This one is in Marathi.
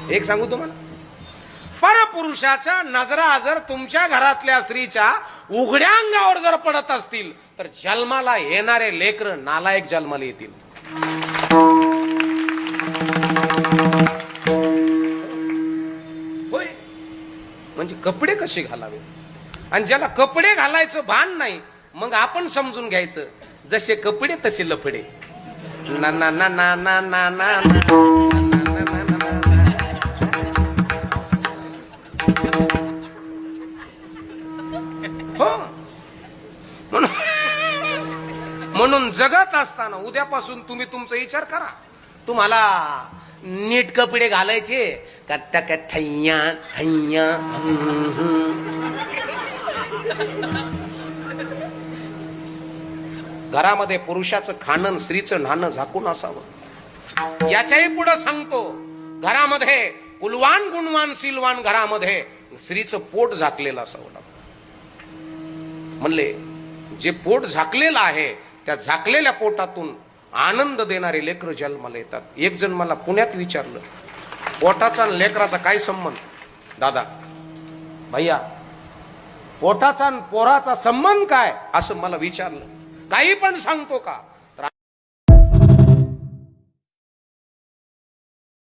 एक सांगू तुम्हाला, परपुरुषाच्या नजरा जर तुमच्या घरातल्या स्त्रीच्या उघड्या अंगावर जर पडत असतील तर जन्माला येणारे लेकर नालायक जन्माला येतील. होय, म्हणजे कपडे कसे घालावे, आणि ज्याला कपडे घालायचं भान नाही मग आपण समजून घ्यायचं जसे कपडे तसे लफडे. ना ना ना ना ना ना ना हो. म्हणून जगत असताना उद्यापासून तुम्ही तुमचा विचार करा, तुम्हाला नीट कपडे घालायचे का टक ठैया ठैया. घरामध्ये पुरुषाचं खाणं स्त्रीचं न्हाणं झाकून असावं. याच्याही पुढे सांगतो, घरामध्ये कुलवान गुणवान सीलवान घरामध्ये स्त्रीचं पोट झाकलेलं असावं. म्हणले जे पोट झाकलेलं आहे त्या झाकलेल्या पोटातून आनंद देणारे लेकर जन्माला येतात. एक जण मला पुण्यात विचारलं, पोटाचा आणि लेकराचा काय संबंध? दादा भैया, पोटाचा आणि पोराचा संबंध काय असं मला विचारलं. काही पण सांगतो का?